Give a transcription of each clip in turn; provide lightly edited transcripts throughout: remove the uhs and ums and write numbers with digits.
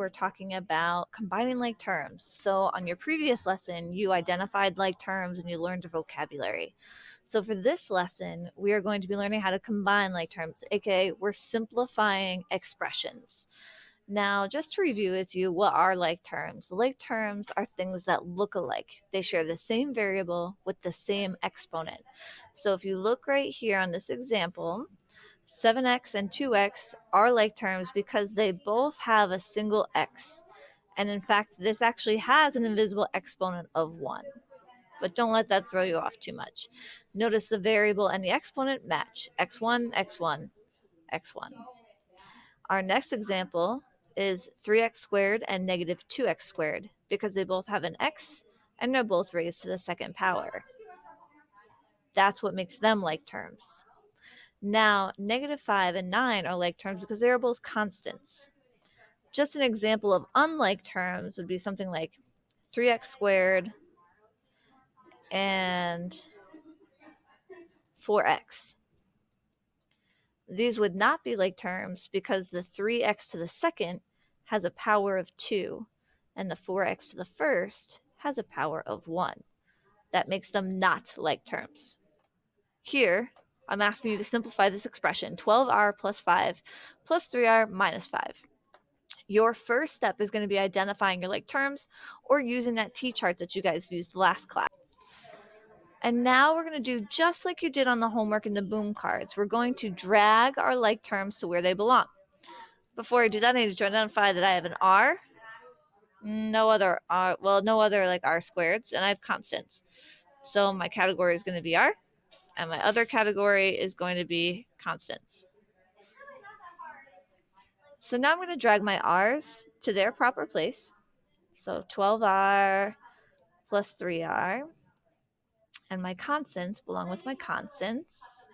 we're talking about combining like terms. So, on your previous lesson, you identified like terms and you learned a vocabulary. So, for this lesson, we are going to be learning how to combine like terms, aka, we're simplifying expressions. Now, just to review with you, what are like terms? Like terms are things that look alike. They share the same variable with the same exponent. So, if you look right here on this example, 7x and 2x are like terms because they both have a single x. And in fact, this actually has an invisible exponent of 1. But don't let that throw you off too much. Notice the variable and the exponent match. x1, x1, x1. Our next example is 3x squared and negative 2x squared because they both have an x and they're both raised to the second power. That's what makes them like terms. Now, negative 5 and 9 are like terms because they are both constants. Just an example of unlike terms would be something like 3x squared and 4x. These would not be like terms because the 3x to the second has a power of 2 and the 4x to the first has a power of 1. That makes them not like terms. Here, I'm asking you to simplify this expression, 12r plus 5 plus 3r minus 5. Your first step is going to be identifying your like terms or using that T-chart that you guys used last class. And now we're going to do just like you did on the homework in the boom cards. We're going to drag our like terms to where they belong. Before I do that, I need to identify that I have an r, no other like r squareds, and I have constants. So my category is going to be r, and my other category is going to be constants. So now I'm going to drag my r's to their proper place. So 12r plus 3r, and my constants belong with my constants.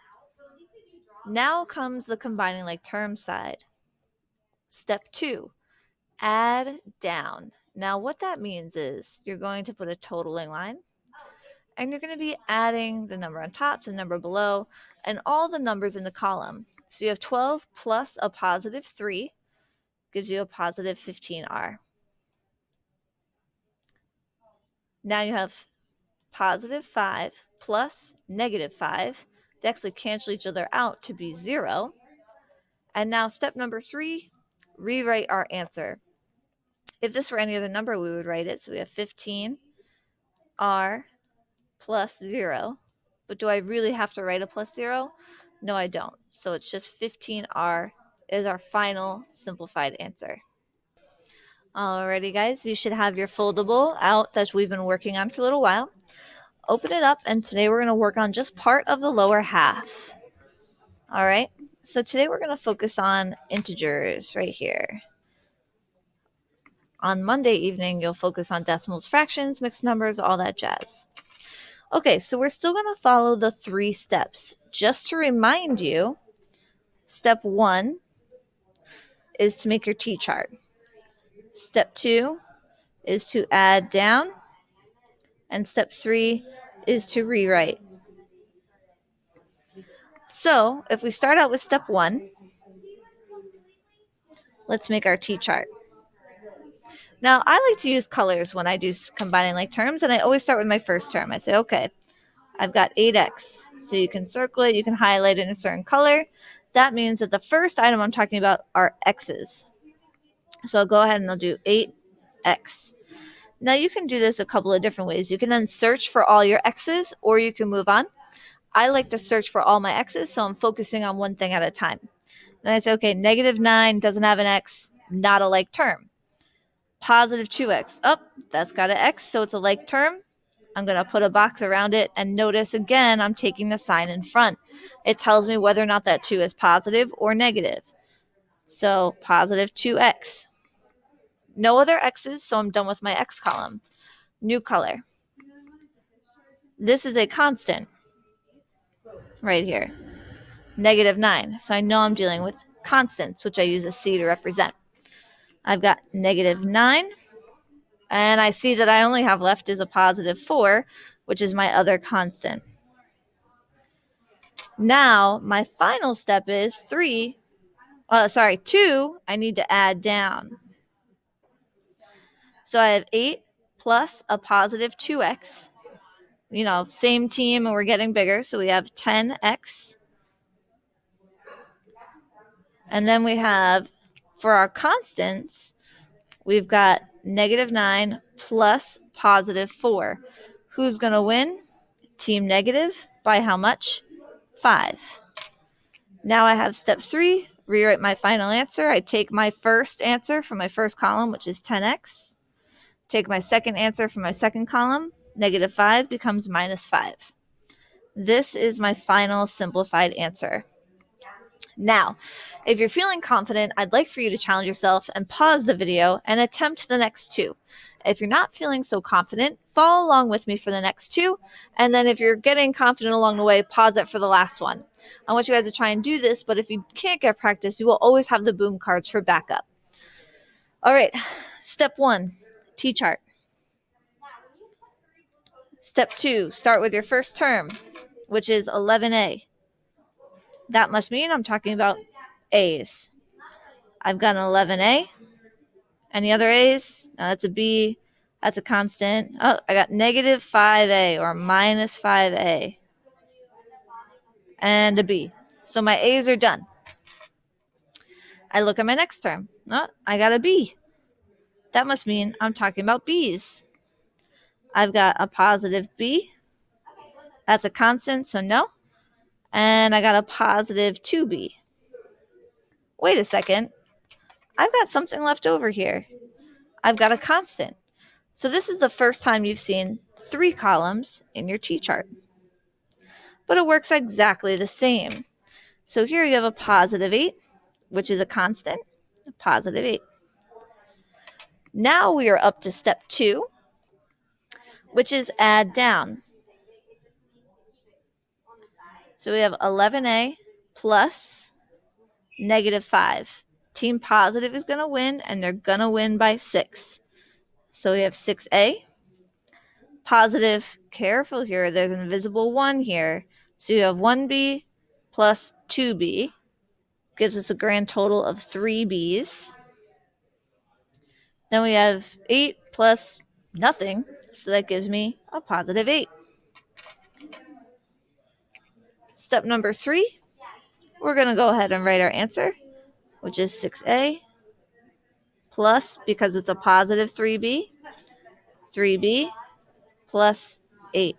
Now comes the combining like terms side. Step 2, add down. Now what that means is you're going to put a totaling line and you're going to be adding the number on top to the number below and all the numbers in the column. So you have 12 plus a positive 3 gives you a positive 15r. Now you have positive 5 plus negative 5. They actually cancel each other out to be 0. And now step number 3, rewrite our answer. If this were any other number, we would write it. So we have 15r plus 0. But do I really have to write a plus 0? No, I don't. So it's just 15r is our final simplified answer. Alrighty, guys, you should have your foldable out that we've been working on for a little while. Open it up, and today we're going to work on just part of the lower half. All right, so today we're going to focus on integers right here. On Monday evening, you'll focus on decimals, fractions, mixed numbers, all that jazz. Okay, so we're still going to follow the 3 steps. Just to remind you, step 1 is to make your T-chart. Step 2 is to add down, and step 3 is to rewrite. So if we start out with step 1, let's make our T-chart. Now, I like to use colors when I do combining like terms, and I always start with my first term. I say, okay, I've got 8x. So you can circle it, you can highlight it in a certain color. That means that the first item I'm talking about are x's. So I'll go ahead and I'll do 8x. Now you can do this a couple of different ways. You can then search for all your x's, or you can move on. I like to search for all my x's, so I'm focusing on one thing at a time. Then I say, okay, negative 9 doesn't have an x, not a like term. Positive 2x, that's got an x, so it's a like term. I'm going to put a box around it, and notice again, I'm taking the sign in front. It tells me whether or not that 2 is positive or negative. So positive 2x. No other x's, so I'm done with my x column. New color. This is a constant right here. Negative 9. So I know I'm dealing with constants, which I use a C to represent. I've got negative 9. And I see that I only have left is a positive 4, which is my other constant. Now, my final step is 2, I need to add down. So I have 8 plus a positive 2x. You know, same team and we're getting bigger. So we have 10x. And then we have, for our constants, we've got negative 9 plus positive 4. Who's going to win? Team negative. By how much? 5. Now I have step 3, rewrite my final answer. I take my first answer from my first column, which is 10x. Take my second answer from my second column, negative 5 becomes minus 5. This is my final simplified answer. Now, if you're feeling confident, I'd like for you to challenge yourself and pause the video and attempt the next 2. If you're not feeling so confident, follow along with me for the next 2. And then if you're getting confident along the way, pause it for the last one. I want you guys to try and do this, but if you can't get practice, you will always have the boom cards for backup. All right, step 1, T-chart. Step 2, start with your first term, which is 11a. That must mean I'm talking about A's. I've got an 11a. Any other A's? No, that's a B. That's a constant. Oh, I got negative 5a or minus 5a. And a B. So my A's are done. I look at my next term. Oh, I got a B. That must mean I'm talking about B's. I've got a positive B. That's a constant, so no. And I got a positive 2B. Wait a second. I've got something left over here. I've got a constant. So this is the first time you've seen 3 columns in your T-chart. But it works exactly the same. So here you have a positive 8, which is a constant, a positive 8. Now we are up to step 2, which is add down. So we have 11a plus negative 5. Team positive is going to win, and they're going to win by 6. So we have 6a. Positive, careful here, there's an invisible 1 here. So you have 1b plus 2b. Gives us a grand total of 3 B's. Then we have 8 plus nothing, so that gives me a positive 8. Step number 3, we're going to go ahead and write our answer, which is 6a plus, because it's a positive 3b, 3b plus 8.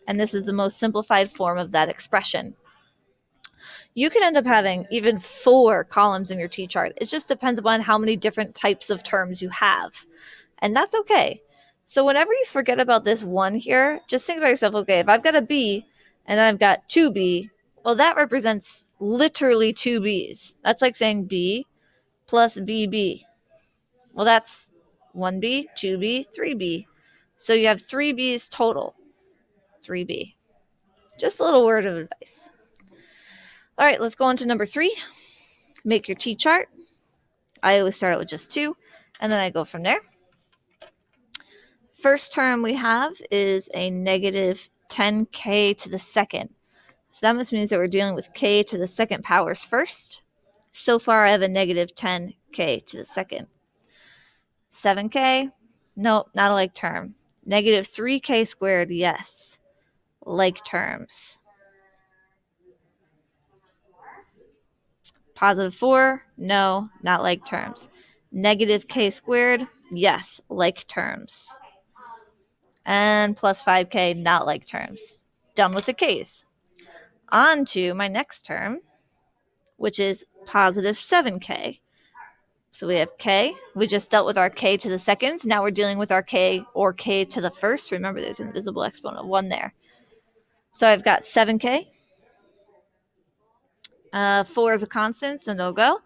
And this is the most simplified form of that expression. You could end up having even 4 columns in your T-chart. It just depends upon how many different types of terms you have. And that's okay. So whenever you forget about this 1 here, just think about yourself, okay, if I've got a B and then I've got 2B, well, that represents literally 2 B's. That's like saying B plus BB. Well, that's 1B, 2B, 3B. So you have 3 B's total. 3B. Just a little word of advice. All right, let's go on to number 3. Make your T-chart. I always start out with just 2, and then I go from there. First term we have is a negative 10k to the second. So that must means that we're dealing with k to the second powers first. So far I have a negative 10k to the second. 7k? Nope, not a like term. Negative 3k squared, yes. Like terms. Positive 4? No, not like terms. Negative k squared? Yes, like terms. And plus 5k, not like terms. Done with the k's. On to my next term, which is positive 7k. So we have k. We just dealt with our k to the seconds. Now we're dealing with our k or k to the first. Remember, there's an invisible exponent of 1 there. So I've got 7k. 4 is a constant, so no go.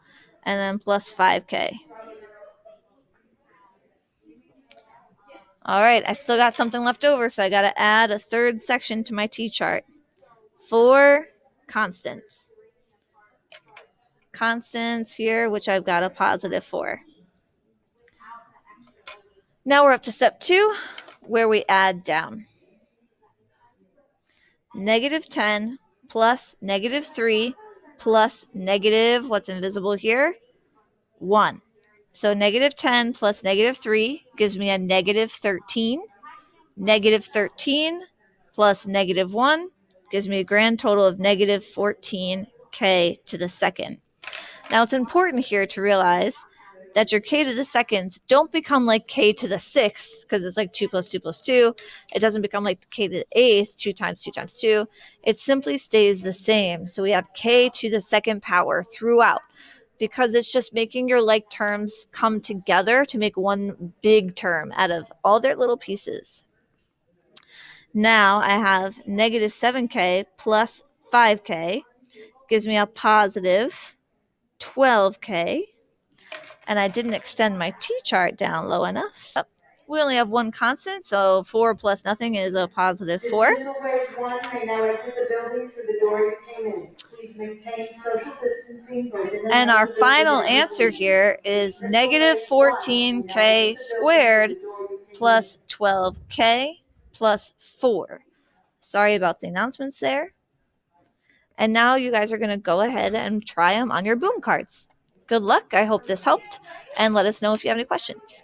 And then plus 5k. All right, I still got something left over, so I got to add a third section to my T-chart. 4 constants. Constants here, which I've got a positive 4. Now we're up to step 2, where we add down. Negative 10 plus negative 3 plus negative, what's invisible here? 1. So negative 10 plus negative 3 gives me a negative 13. Negative 13 plus negative 1 gives me a grand total of negative 14k to the second. Now it's important here to realize that your k to the seconds don't become like k to the sixth, because it's like 2 plus 2 plus 2. It doesn't become like k to the eighth, 2 times 2 times 2. It simply stays the same. So we have k to the second power throughout, because it's just making your like terms come together to make one big term out of all their little pieces. Now I have negative 7k plus 5k gives me a positive 12k. And I didn't extend my t-chart down low enough. So we only have one constant, so 4 plus nothing is a positive 4. Dismissal rate 1 may now exit the building through the door you came in. Please maintain social distancing both in And our final answer here is negative 14k squared plus 12k plus 4. Sorry about the announcements there. And now you guys are going to go ahead and try them on your boom cards. Good luck. I hope this helped. And let us know if you have any questions.